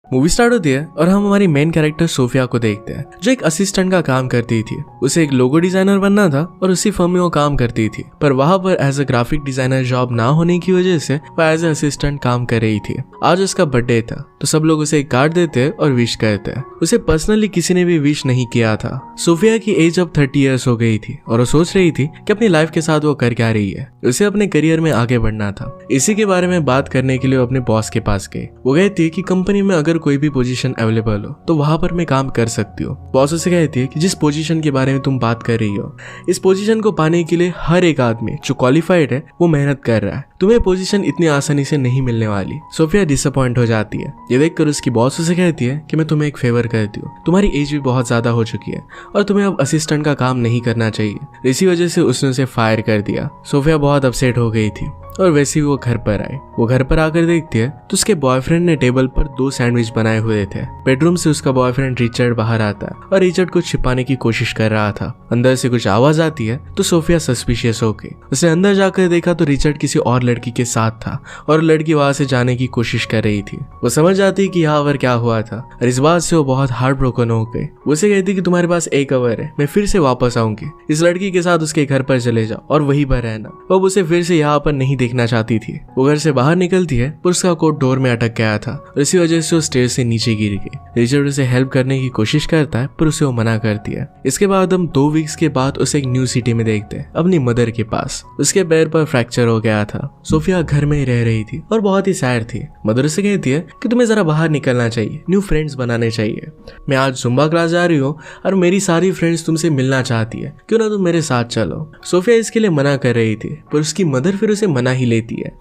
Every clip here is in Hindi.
मूवी स्टार्ट होती है और हम हमारी मेन कैरेक्टर सोफिया को देखते हैं, जो एक असिस्टेंट का काम करती थी। उसे एक लोगो डिजाइनर बनना था और उसी फर्म में वो काम करती थी, पर वहां पर as a graphic designer job ना होने की वजह से वो एज अ असिस्टेंट काम कर रही थी। आज उसका बर्थडे था तो सब लोग उसे एक कार्ड देते और विश करते। उसे पर्सनली किसी ने भी विश नहीं किया था। सोफिया की एज अब 30 ईयर्स हो गई थी और वो सोच रही थी कि अपनी लाइफ के साथ वो कर क्या रही है। उसे अपने करियर में आगे बढ़ना था। इसी के बारे में बात करने के लिए वो अपने बॉस के पास गई। वो कहती है कि कंपनी में अगर कोई भी पोजीशन अवेलेबल हो तो वहां पर मैं काम कर सकती हूँ। बॉस उसे कहती है कि जिस पोजीशन के बारे में तुम बात कर रही हो, इस पोजीशन को पाने के लिए हर एक आदमी जो क्वालिफाइड है वो मेहनत कर रहा है। तुम्हें पोजीशन इतनी आसानी से नहीं मिलने वाली। सोफिया डिसअपॉइंट हो जाती है। ये देखकर उसकी बॉस उसे कहती है कि मैं तुम्हें एक फेवर करती हूँ, तुम्हारी एज भी बहुत ज्यादा हो चुकी है और तुम्हें अब असिस्टेंट का काम नहीं करना चाहिए। इसी वजह से उसने उसे फायर कर दिया। सोफिया बहुत अपसेट हो गई थी और वैसे ही वो घर पर आई। वो घर पर आकर देखती है तो उसके बॉयफ्रेंड ने टेबल पर 2 सैंडविच बनाए हुए थे। बेडरूम से उसका बॉयफ्रेंड रिचर्ड बाहर आता है और रिचर्ड को छिपाने की कोशिश कर रहा था। अंदर से कुछ आवाज आती है तो सोफिया सस्पिशियस हो गई। उसने अंदर जाकर देखा तो रिचर्ड किसी और लड़की के साथ था और लड़की वहां से जाने की कोशिश कर रही थी। वो समझ जाती कि यहाँ पर क्या हुआ था और इस बात से वो बहुत हार्ट ब्रोकन हो गई। उसे कहती कि तुम्हारे पास 1 आवर है, मैं फिर से वापस आऊंगी। इस लड़की के साथ उसके घर पर चले जाओ और वहीं पर रहना। वो उसे फिर से यहाँ पर नहीं देखना चाहती थी। वो घर से बाहर निकलती है पर उसका कोट डोर में अटक गया था और इसी वजह से वो स्टेयर से नीचे गिर गई। रिचर्ड उसे हेल्प करने की कोशिश करता है पर उसे वो मना करती है। इसके बाद हम 2 वीक्स के बाद उसे एक न्यू सिटी में देखते हैं, अपनी मदर के पास। उसके पैर पर फ्रैक्चर हो गया था। सोफिया घर में ही रह रही थी और बहुत ही सैड थी। मदर उसे कहती है कि तुम्हें जरा बाहर निकलना चाहिए, न्यू फ्रेंड्स बनाने चाहिए। मैं आज जुम्बा क्लास जा रही हूँ और मेरी सारी फ्रेंड्स तुमसे मिलना चाहती है, क्यों ना तुम मेरे साथ चलो। सोफिया इसके लिए मना कर रही थी पर उसकी मदर फिर उसे मना ही लेती है।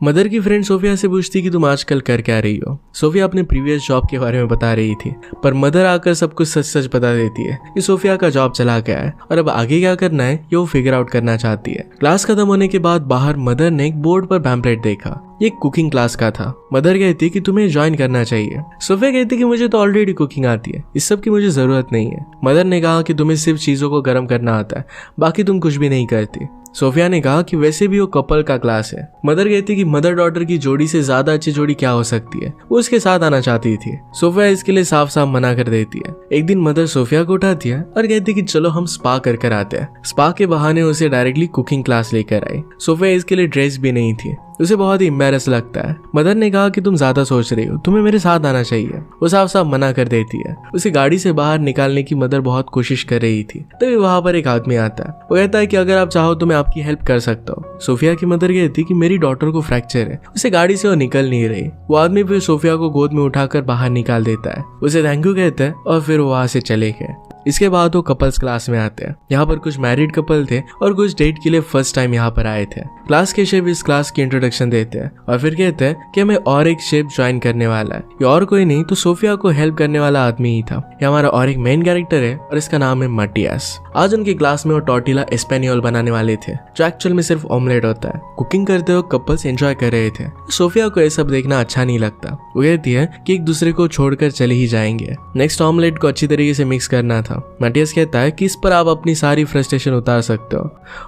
मदर की फ्रेंड सोफिया से पूछती कि तुम आजकल कर क्या रही हो। सोफिया अपने प्रीवियस जॉब के बारे में बता रही थी पर मदर आकर सब कुछ सच सच बता देती है कि सोफिया का जॉब चला गया है और अब आगे क्या करना है ये वो फिगर आउट करना चाहती है। क्लास खत्म होने के बाद बाहर मदर ने एक बोर्ड पर पैम्पलेट देखा। ये कुकिंग क्लास का था। मदर कहती कि तुम्हें ज्वाइन करना चाहिए। सोफिया कहती कि मुझे तो ऑलरेडी कुकिंग आती है, इस सब की मुझे जरूरत नहीं है। मदर ने कहा कि तुम्हें सिर्फ चीजों को गर्म करना आता है, बाकी तुम कुछ भी नहीं करती। सोफिया ने कहा कि वैसे भी वो कपल का क्लास है। मदर कहती कि मदर डॉटर की जोड़ी से ज्यादा अच्छी जोड़ी क्या हो सकती है। वो उसके साथ आना चाहती थी। सोफिया इसके लिए साफ साफ मना कर देती है। एक दिन मदर सोफिया को उठाती है और कहती कि चलो हम स्पा कर आते हैं। स्पा के बहाने उसे डायरेक्टली कुकिंग क्लास लेकर आई। सोफिया इसके लिए ड्रेस भी नहीं थी। उसे बहुत ही एम्बैरस लगता है। मदर ने कहा कि तुम ज्यादा सोच रही हो, तुम्हें मेरे साथ आना चाहिए। वो साफ साफ मना कर देती है। उसे गाड़ी से बाहर निकालने की मदर बहुत कोशिश कर रही थी। तभी वहां पर एक आदमी आता है। वो कहता है कि अगर आप चाहो तो मैं आपकी हेल्प कर सकता हूँ। सोफिया की मदर कहती कि मेरी डॉटर को फ्रैक्चर है, उसे गाड़ी से वो निकल नहीं रही। वो आदमी फिर सोफिया को गोद में उठाकर बाहर निकाल देता है, उसे थैंक यू कहता है और फिर वो वहां से चले गए। इसके बाद वो कपल्स क्लास में आते हैं। यहाँ पर कुछ मैरिड कपल थे और कुछ डेट के लिए फर्स्ट टाइम यहाँ पर आए थे। क्लास के शेफ इस क्लास की इंट्रोडक्शन देते हैं और फिर कहते हैं कि हमें और एक शेफ ज्वाइन करने वाला है। ये और कोई नहीं तो सोफिया को हेल्प करने वाला आदमी ही था। ये हमारा और एक मेन कैरेक्टर है और इसका नाम है मटियास। आज उनकी क्लास में वो टॉर्टिला एस्पेनियोल बनाने वाले थे, जो एक्चुअल में सिर्फ ऑमलेट होता है। कुकिंग करते हुए कपल्स एंजॉय कर रहे थे। सोफिया को ये सब देखना अच्छा नहीं लगता। वो कहती है कि एक दूसरे को छोड़कर चले ही जाएंगे। नेक्स्ट ऑमलेट को अच्छी तरीके से मिक्स करना था। मटियास कहता है कि इस पर आप अपनी सारी फ्रस्ट्रेशन उतार सकते हो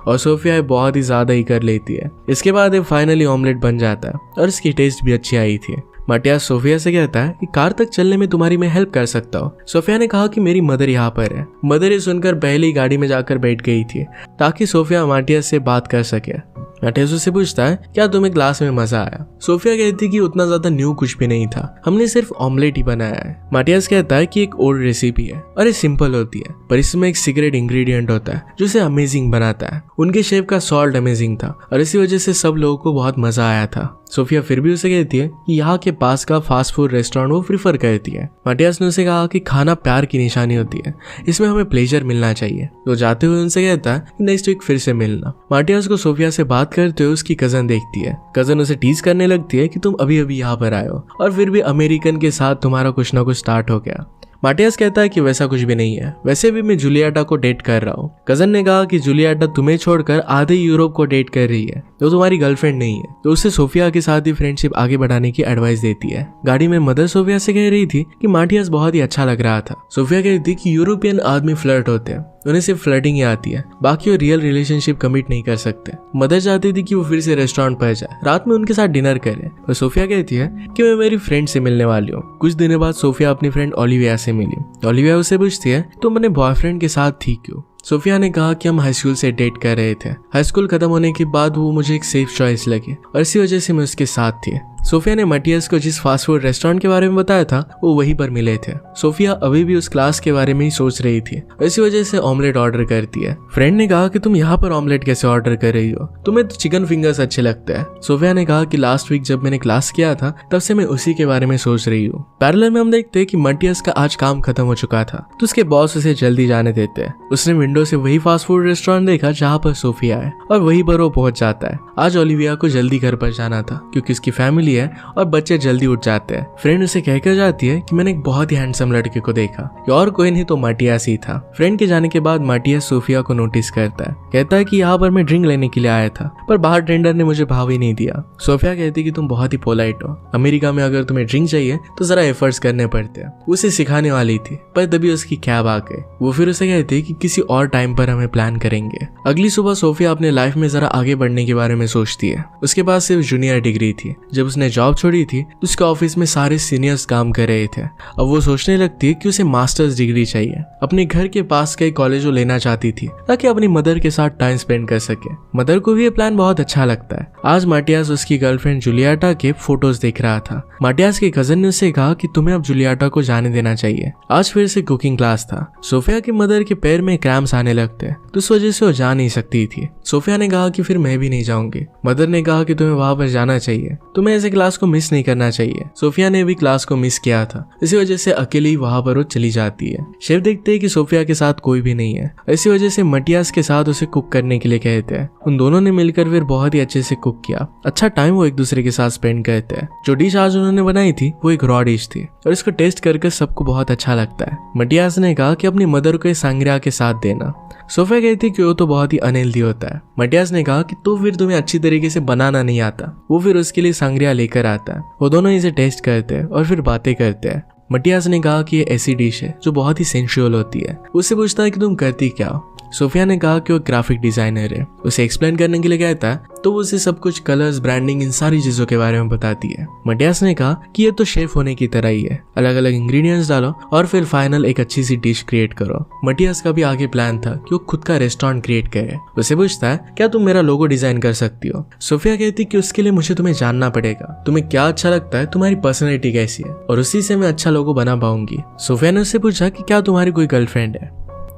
और सोफिया बहुत ही ज्यादा ही कर लेती है। इसके बाद फाइनली ऑमलेट बन जाता है और इसकी टेस्ट भी अच्छी आई थी। मटियास सोफिया से कहता है कि कार तक चलने में तुम्हारी मैं हेल्प कर सकता हूँ। सोफिया ने कहा कि मेरी मदर यहाँ पर है। मदर ये सुनकर पहले ही गाड़ी में जाकर बैठ गई थी ताकि सोफिया मटियास से बात कर सके। मटियास उससे पूछता है क्या तुम्हें क्लास में मजा आया। सोफिया कहती कि उतना ज्यादा न्यू कुछ भी नहीं था, हमने सिर्फ ऑमलेट ही बनाया है। मटियास कहता है कि एक ओल्ड रेसिपी है और ये सिंपल होती है पर इसमें एक सीक्रेट इंग्रेडिएंट होता है जो इसे अमेजिंग बनाता है। उनके शेफ का सॉल्ट अमेजिंग था और इसी वजह से सब लोगों को बहुत मजा आया था। सोफिया फिर भी उसे कहती है कि यहाँ के पास का फास्ट फूड रेस्टोरेंट वो प्रीफर करती है। मटियास ने उसे कहा कि खाना प्यार की निशानी होती है, इसमें हमें प्लेजर मिलना चाहिए। तो जाते हुए उनसे कहता है कि नेक्स्ट वीक फिर से मिलना। मटियास को सोफिया से बात करते हुए उसकी कजन देखती है। कजन उसे टीज करने लगती है कि तुम अभी अभी यहाँ पर आए हो और फिर भी अमेरिकन के साथ तुम्हारा कुछ ना कुछ स्टार्ट हो गया। मटियास कहता है कि वैसा कुछ भी नहीं है, वैसे भी मैं जूलिएटा को डेट कर रहा हूँ। कजन ने कहा कि जूलिएटा तुम्हें छोड़कर आधे यूरोप को डेट कर रही है, तो तुम्हारी गर्लफ्रेंड नहीं है। तो उसे सोफिया के साथ ही फ्रेंडशिप आगे बढ़ाने की एडवाइस देती है। गाड़ी में मदर सोफिया से कह रही थी कि मटियास बहुत ही अच्छा लग रहा था। सोफिया कहती कि यूरोपियन आदमी फ्लर्ट होते हैं उन्हें सिर्फ फ्लर्टिंग ही आती है, बाकी वो रियल रिलेशनशिप कमिट नहीं कर सकते। मदर चाहती थी कि वो फिर से रेस्टोरेंट पर जाए, रात में उनके साथ डिनर करे, और सोफिया कहती है कि मैं मेरी फ्रेंड से मिलने वाली हूँ। कुछ दिनों बाद सोफिया अपनी फ्रेंड ओलिविया से मिली। ओलिविया उससे पूछती है तुम अपने बॉयफ्रेंड के साथ थी क्यों? सोफिया ने कहा कि हम हाई स्कूल से डेट कर रहे थे। हाई स्कूल खत्म होने के बाद वो मुझे एक सेफ चॉइस लगी और इसी वजह से मैं उसके साथ थी। सोफिया ने मटियास को जिस फास्ट फूड रेस्टोरेंट के बारे में बताया था वो वहीं पर मिले थे। सोफिया अभी भी उस क्लास के बारे में ही सोच रही थी, इसी वजह से ऑमलेट ऑर्डर करती है। फ्रेंड ने कहा कि तुम यहाँ पर ऑमलेट कैसे ऑर्डर कर रही हो, तुम्हें तो चिकन फिंगर्स अच्छे लगते हैं। सोफिया ने कहा कि लास्ट वीक जब मैंने क्लास किया था तब से मैं उसी के बारे में सोच रही हूँ। पैरेलल में हम देखते हैं कि मटियास का आज काम खत्म हो चुका था तो उसके बॉस उसे जल्दी जाने देते हैं। उसने विंडो से वही फास्ट फूड रेस्टोरेंट देखा जहाँ पर सोफिया है और वहीं पर वो पहुंच जाता है। आज ओलिविया को जल्दी घर पर जाना था क्योंकि उसकी फैमिली है और बच्चे जल्दी उठ जाते हैं। फ्रेंड उसे कहकर जाती है कि मैंने एक बहुत ही हैंडसम लड़के को देखा, और कोई नहीं तो मटियास ही था। फ्रेंड के जाने के बाद मटियास सोफिया को नोटिस करता है, कहता है कि यहाँ पर मैं ड्रिंक लेने के लिए आया था पर बाहर टेंडर ने मुझे भाव ही नहीं दिया। सोफिया कहती है कि तुम बहुत ही पोलाइट हो, अमेरिका में अगर तुम्हें ड्रिंक चाहिए तो जरा एफर्ट्स करने पड़ते हैं। उसे सिखाने वाली थी पर तभी उसकी कैब आ गई। वो फिर उसे कहती है कि किसी और टाइम पर हमें प्लान करेंगे। अगली सुबह सोफिया अपने लाइफ में जरा आगे बढ़ने के बारे में सोचती है। उसके पास सिर्फ जूनियर डिग्री थी। जब उसने जॉब छोड़ी थी तो उसके ऑफिस में सारे सीनियर्स काम कर रहे थे। अब वो सोचने लगती है कि उसे मास्टर्स डिग्री चाहिए। अपने घर के पास का एक कॉलेज वो लेना चाहती थी ताकि अपनी मदर के साथ टाइम स्पेंड कर सके। मदर को भी ये प्लान बहुत अच्छा लगता है। आज माटियास उसकी गर्लफ्रेंड जूलियाटा के फोटोज देख रहा था। माटियास के कजन ने उसे कहा कि तुम्हें अब जूलियाटा को जाने देना चाहिए। आज फिर से कुकिंग क्लास था। सोफिया की मदर के पैर में क्रैम्प्स आने लगते तो इस वजह से वो जा नहीं सकती थी। सोफिया ने कहा कि फिर मैं भी नहीं जाऊंगी। मदर ने कहा कि तुम्हें वहां पर जाना चाहिए, तुम्हें ऐसे क्लास को मिस नहीं करना चाहिए। सोफिया ने भी क्लास को मिस किया था, इसी वजह से अकेली वहां पर वो चली जाती है। शेफ देखते हैं कि सोफिया के साथ कोई भी नहीं है, इसी वजह से मटियास के साथ उसे कुक करने के लिए कहते हैं। उन दोनों ने मिलकर फिर बहुत ही अच्छे से कुक किया। अच्छा टाइम वो एक दूसरे के साथ स्पेंड करते हैं। जो डिश आज उन्होंने बनाई थी वो एक रॉ डिश थी और इसको टेस्ट करके सबको बहुत अच्छा लगता है। मटियास ने कहा कि अपनी मदर को सांग्रिया के साथ देना। सोफिया कहती कि वो तो बहुत ही अनहेल्दी होता है। मटियास ने कहा कि तो फिर तुम्हें अच्छी तरीके से बनाना नहीं आता। वो फिर उसके लिए सांग्रिया लेकर आता है। वो दोनों इसे टेस्ट करते हैं और फिर बातें करते हैं। मटियास ने कहा कि ये ऐसी डिश है जो बहुत ही सेंसुअल होती है। उससे पूछता है कि तुम करती क्या हो। सोफिया ने कहा कि वो ग्राफिक डिजाइनर है। उसे एक्सप्लेन करने के लिए कहता है तो वो उसे सब कुछ कलर्स, ब्रांडिंग, इन सारी चीजों के बारे में बताती है। मटियास ने कहा कि ये तो शेफ होने की तरह ही है, अलग अलग इंग्रेडिएंट्स डालो और फिर फाइनल एक अच्छी सी डिश क्रिएट करो। मटियास का भी आगे प्लान था कि वो खुद का रेस्टोरेंट क्रिएट करे। उसे पूछता है क्या तुम मेरा लोगो डिजाइन कर सकती हो। सोफिया कहती कि उसके लिए मुझे तुम्हें जानना पड़ेगा, तुम्हें क्या अच्छा लगता है, तुम्हारी पर्सनैलिटी कैसी है, और उसी से मैं अच्छा लोगो बना पाऊंगी। सोफिया ने उससे पूछा कि क्या तुम्हारी कोई गर्लफ्रेंड है।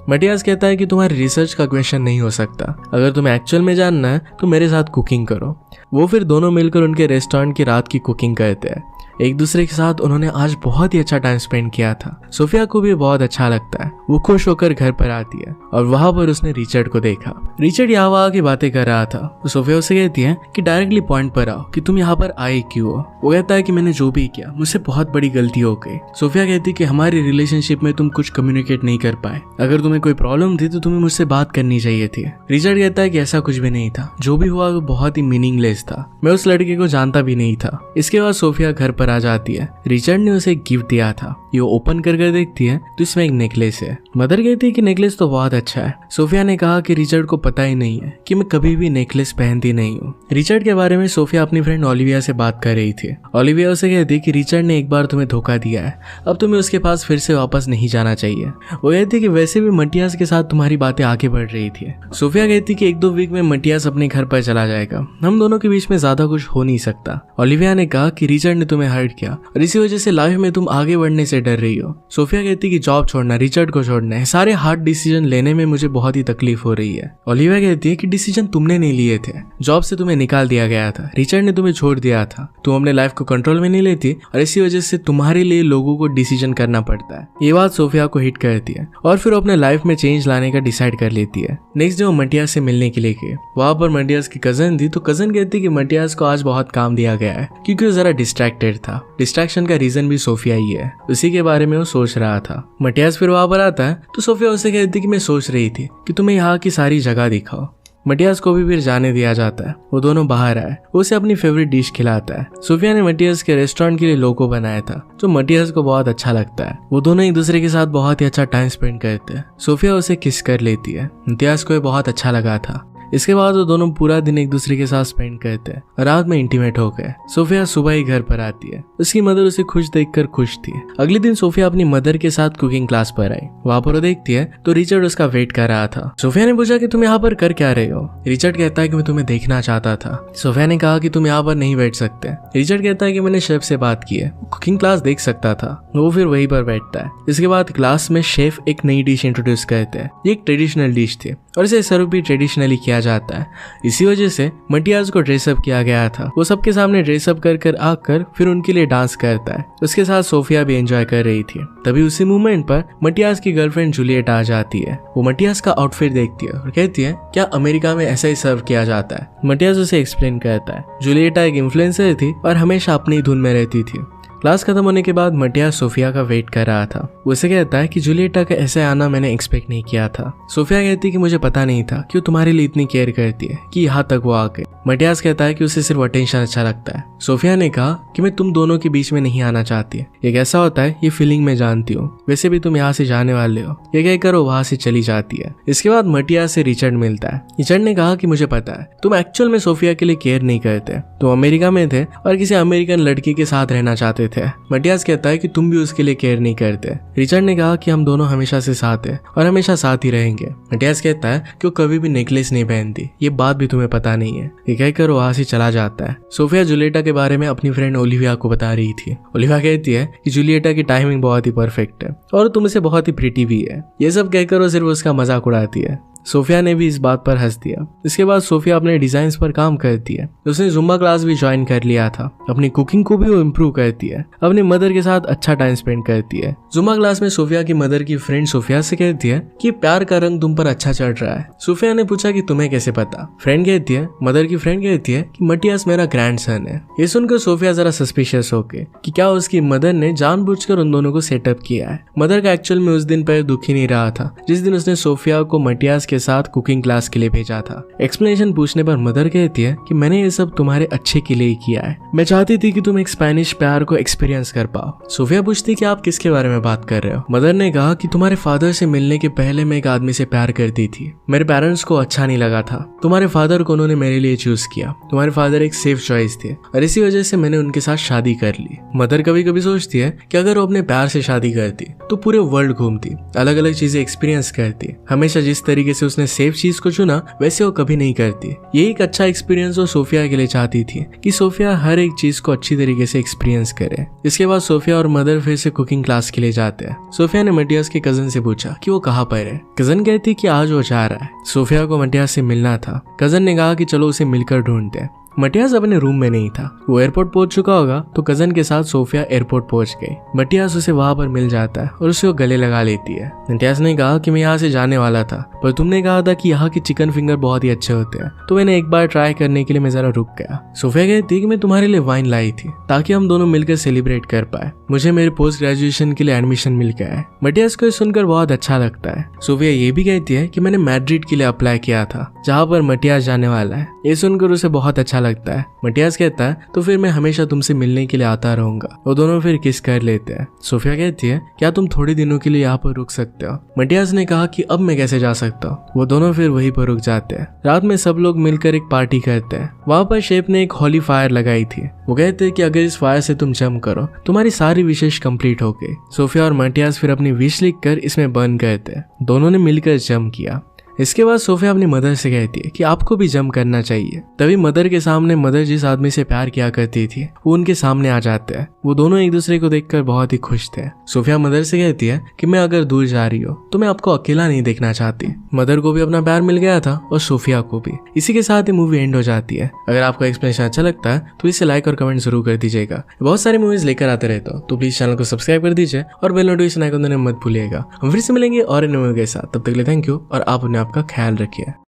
मटियास कहता है कि तुम्हारी रिसर्च का क्वेश्चन नहीं हो सकता, अगर तुम्हें एक्चुअल में जानना है तो मेरे साथ कुकिंग करो। वो फिर दोनों मिलकर उनके रेस्टोरेंट की रात की कुकिंग करते हैं। एक दूसरे के साथ उन्होंने आज बहुत ही अच्छा टाइम स्पेंड किया था। सोफिया को भी बहुत अच्छा लगता है। वो खुश होकर घर पर आती है और वहां पर उसने रिचर्ड को देखा। रिचर्ड यहाँ वहाँ की बातें कर रहा था तो सोफिया उसे कहती है कि डायरेक्टली पॉइंट पर आओ कि तुम यहाँ पर आए क्यों हो। वो कहता है कि मैंने जो भी किया मुझसे बहुत बड़ी गलती हो गई। सोफिया कहती है कि हमारी रिलेशनशिप में तुम कुछ कम्युनिकेट नहीं कर पाए, अगर तुम्हें कोई प्रॉब्लम थी तो तुम्हें मुझसे बात करनी चाहिए थी। रिचर्ड कहता है कि ऐसा कुछ भी नहीं था, जो भी हुआ वो बहुत ही मीनिंगलेस था, मैं उस लड़के को जानता भी नहीं था। इसके बाद सोफिया घर पर आ जाती है। रिचर्ड ने उसे एक गिफ्ट दिया था। ये ओपन कर देखती है तो इसमें एक नेकलेस है। मदर कहती है कि नेकलेस तो बहुत अच्छा है। सोफिया ने कहा कि रिचर्ड को पता ही नहीं है कि मैं कभी भी नेकलेस पहनती नहीं हूँ। रिचर्ड के बारे में सोफिया अपनी फ्रेंड ओलिविया से बात कर रही थी। ओलिविया उसे कहती है कि रिचर्ड ने एक बार तुम्हें धोखा दिया है, अब तुम्हें उसके पास फिर से वापस नहीं जाना चाहिए। वो कहती है कि वैसे भी मटियास के साथ तुम्हारी बातें आगे बढ़ रही थी। सोफिया कहती कि 1-2 वीक में मटियास अपने घर पर चला जाएगा, हम दोनों के बीच में ज्यादा कुछ हो नहीं सकता। ओलिविया ने कहा कि रिचर्ड ने तुम्हें हर्ट किया और इसी वजह से लाइफ में तुम आगे बढ़ने से डर रही हो। सोफिया कहती कि जॉब छोड़ना, रिचर्ड को छोड़ना है, सारे हार्ड डिसीजन लेने में मुझे बहुत ही तकलीफ हो रही है। ओलिविया कहती है कि डिसीजन तुमने नहीं लिए थे, जॉब से तुम्हें निकाल दिया गया था, रिचर्ड ने तुम्हें छोड़ दिया था, तुम अपने लाइफ को कंट्रोल में नहीं लेती और इसी वजह से तुम्हारे लिए लोगों को डिसीजन करना पड़ता है। ये बात सोफिया को हिट करती है और फिर अपने लाइफ में चेंज लाने का डिसाइड कर लेती है। नेक्स्ट डे वो मटियास से मिलने के लिए गए। वहां पर मटियास की कजन थी तो कजन कहती कि मटियास को आज बहुत काम दिया गया है क्योंकि वो जरा डिस्ट्रैक्टेड था। डिस्ट्रैक्शन का रीजन भी सोफिया ही है, उसी के बारे में वो सोच रहा था। मटियास फिर वहां पर आता है तो सोफिया उसे कहती कि मैं सोच रही थी कि तुम्हें यहाँ की सारी जगह दिखाओ। मटियास को भी फिर जाने दिया जाता है। वो दोनों बाहर आए, वो उसे अपनी फेवरेट डिश खिलाता है। सोफिया ने मटियास के रेस्टोरेंट के लिए लोगो बनाया था जो मटियास को बहुत अच्छा लगता है। वो दोनों एक दूसरे के साथ बहुत ही अच्छा टाइम स्पेंड करते हैं। सोफिया उसे किस कर लेती है। मटियास को ये बहुत अच्छा लगा था। इसके बाद वो दोनों पूरा दिन एक दूसरे के साथ स्पेंड करते हैं और रात में इंटीमेट हो गए। सोफिया सुबह ही घर पर आती है। उसकी मदर उसे खुश देखकर खुश थी। अगले दिन सोफिया अपनी मदर के साथ कुकिंग क्लास पर आई। वहाँ पर वो देखती है तो रिचर्ड उसका वेट कर रहा था। सोफिया ने पूछा कि तुम यहाँ पर कर क्या रहे हो। रिचर्ड कहता है कि मैं तुम्हें देखना चाहता था। सोफिया ने कहा कि तुम यहाँ पर नहीं बैठ सकते। रिचर्ड कहता है कि मैंने शेफ से बात की है, कुकिंग क्लास देख सकता था। वो फिर वहीं पर बैठता है। इसके बाद क्लास में शेफ एक नई डिश इंट्रोड्यूस करते हैं। ये एक ट्रेडिशनल डिश थी और इसे सर्व भी ट्रेडिशनली किया जाता है। इसी वजह से मटियास को ड्रेसअप किया गया था। वो सबके सामने ड्रेसअप कर आकर फिर उनके लिए डांस करता है। उसके साथ सोफिया भी एंजॉय कर रही थी। तभी उसी मोमेंट पर मटियास की गर्लफ्रेंड जूलियट आ जाती है। वो मटियास का आउटफिट देखती है और कहती है क्या अमेरिका में ऐसा ही सर्व किया जाता है। मटियास उसे एक्सप्लेन करता है। जूलियट एक इन्फ्लुएंसर थी और हमेशा अपनी धुन में रहती थी। क्लास खत्म होने के बाद मटियास सोफिया का वेट कर रहा था। उसे कहता है कि जूलियटा का ऐसे आना मैंने एक्सपेक्ट नहीं किया था। सोफिया कहती है कि मुझे पता नहीं था कि वो तुम्हारे लिए इतनी केयर करती है कि यहाँ तक वो आ गई। मटियास कहता है कि उसे सिर्फ अटेंशन अच्छा लगता है। सोफिया ने कहा कि मैं तुम दोनों के बीच में नहीं आना चाहती। ये कैसा होता है ये फीलिंग मैं जानती हूँ, वैसे भी तुम यहाँ से जाने वाले हो। ये कहकर वो वहाँ से चली जाती है। इसके बाद मटियास से रिचर्ड मिलता है। रिचर्ड ने कहा कि मुझे पता है तुम एक्चुअल में सोफिया के लिए केयर नहीं करते। तुम अमेरिका में थे और किसी अमेरिकन लड़की के साथ रहना चाहते थे। मटियास कहता है कि तुम भी उसके लिए केयर नहीं करते। रिचर्ड ने कहा कि हम दोनों हमेशा से साथ हैं और हमेशा साथ ही रहेंगे। मटियास कहता है कि वो कभी भी नेकलेस नहीं पहनती, ये बात भी तुम्हें पता नहीं है। ये कहकर वहां से चला जाता है। सोफिया जूलियटा के बारे में अपनी फ्रेंड ओलिविया को बता रही थी। ओलिविया कहती है कि जूलियटा की टाइमिंग बहुत ही परफेक्ट है और तुमसे बहुत ही प्रिटी भी है। ये सब कहकर वो सिर्फ उसका मजाक उड़ाती है। सोफिया ने भी इस बात पर हंस दिया। इसके बाद सोफिया अपने डिजाइन्स पर काम करती है। उसने जुम्बा क्लास भी ज्वाइन कर लिया था। अपनी कुकिंग को भी वो इम्प्रूव करती है। अपनी मदर के साथ अच्छा टाइम स्पेंड करती है। जुम्बा क्लास में सोफिया की मदर की फ्रेंड सोफिया से कहती है कि प्यार का रंग तुम पर अच्छा चढ़ रहा है। सोफिया ने पूछा कि तुम्हें कैसे पता। फ्रेंड कहती है, मदर की फ्रेंड कहती है कि मटियास मेरा ग्रैंडसन है। ये सुनकर सोफिया जरा सस्पिशियस होके कि क्या उसकी मदर ने जानबूझकर उन दोनों को सेटअप किया है। मदर का एक्चुअल में उस दिन पर दुखी नहीं रहा था जिस दिन उसने सोफिया को मटियास के साथ कुकिंग क्लास के लिए भेजा था। एक्सप्लेनेशन पूछने पर मदर कहती है कि मैंने ये सब तुम्हारे अच्छे के लिए किया है। मैं चाहती थी कि तुम एक स्पेनिश प्यार को एक्सपीरियंस कर पाओ। सोफिया पूछती कि आप किसके बारे में बात कर रहे हो। मदर ने कहा कि तुम्हारे फादर से मिलने के पहले मैं एक आदमी से प्यार करती थी। मेरे पेरेंट्स को अच्छा नहीं लगा था। तुम्हारे फादर को उन्होंने मेरे लिए चूज किया। तुम्हारे फादर एक सेफ चॉइस थे और इसी वजह से मैंने उनके साथ शादी कर ली। मदर कभी कभी सोचती है कि अगर वो अपने प्यार से शादी करती तो पूरे वर्ल्ड घूमती, अलग अलग चीजें एक्सपीरियंस करती। हमेशा जिस तरीके से उसने सेफ चीज को चुना वैसे वो कभी नहीं करती। ये एक अच्छा एक्सपीरियंस वो सोफिया के लिए चाहती थी कि सोफिया हर एक चीज को अच्छी तरीके से एक्सपीरियंस करे। इसके बाद सोफिया और मदर फिर से कुकिंग क्लास के लिए जाते हैं। सोफिया ने मटियास के कजन से पूछा कि वो कहाँ पर है। कजन कहती कि आज वो जा रहा है। सोफिया को मटियास से मिलना था। कजन ने कहा कि चलो उसे मिलकर ढूंढते हैं। मटियास अपने रूम में नहीं था। वो एयरपोर्ट पहुंच चुका होगा तो कजन के साथ सोफिया एयरपोर्ट पहुंच गई। मटियास उसे वहां पर मिल जाता है और उसे वो गले लगा लेती है। मटियास ने कहा कि मैं यहाँ से जाने वाला था पर तुमने कहा था कि यहाँ के चिकन फिंगर बहुत ही अच्छे होते हैं तो मैंने एक बार ट्राई करने के लिए मैं जरा रुक गया। सोफिया कहती कि मैं तुम्हारे लिए वाइन लाई थी ताकि हम दोनों मिलकर सेलिब्रेट कर पाए। मुझे मेरे पोस्ट ग्रेजुएशन के लिए एडमिशन मिल गया है। मटियास को सुनकर बहुत अच्छा लगता है। सोफिया ये भी कहती है कि मैंने मैड्रिड के लिए अप्लाई किया था जहाँ पर मटियास जाने वाला है। ये सुनकर उसे बहुत अच्छा लगता है। मटियास कहता है तो फिर मैं हमेशा तुमसे मिलने के लिए आता रहूंगा। वो दोनों फिर किस कर लेते हैं। सोफिया कहती है क्या तुम थोड़े दिनों के लिए यहाँ पर रुक सकते हो। मटियास ने कहा कि अब मैं कैसे जा सकता हूँ। वो दोनों फिर वहीं पर रुक जाते हैं। रात में सब लोग मिलकर एक पार्टी करते हैं। वहाँ पर शेफ ने एक होली फायर लगाई थी। वो कहते हैं कि अगर इस फायर से तुम जम करो तुम्हारी सारी विशेष कंप्लीट हो गई। सोफिया और मटियास फिर अपनी विश लिख कर इसमें बर्न करते हैं। दोनों ने मिलकर जम किया। इसके बाद सोफिया अपनी मदर से कहती है कि आपको भी जंप करना चाहिए। तभी मदर के सामने मदर जिस आदमी से प्यार किया करती थी वो उनके सामने आ जाते हैं। वो दोनों एक दूसरे को देखकर बहुत ही खुश थे। सोफिया मदर से कहती है कि मैं अगर दूर जा रही हो तो मैं आपको अकेला नहीं देखना चाहती। मदर को भी अपना प्यार मिल गया था और सोफिया को भी। इसी के साथ ही मूवी एंड हो जाती है। अगर आपको एक्सप्लेनेशन अच्छा लगता है तो इसे लाइक और कमेंट जरूर कर दीजिएगा। बहुत सारी मूवीज लेकर आते रहता हूँ तो प्लीज चैनल को सब्सक्राइब कर दीजिए और बेल नोटिफिकेशन आइकन देना मत भूलिएगा। हम फिर से मिलेंगे और इन मूवी के साथ। तब तक के लिए थैंक यू और आप अपने आपका ख्याल रखिए।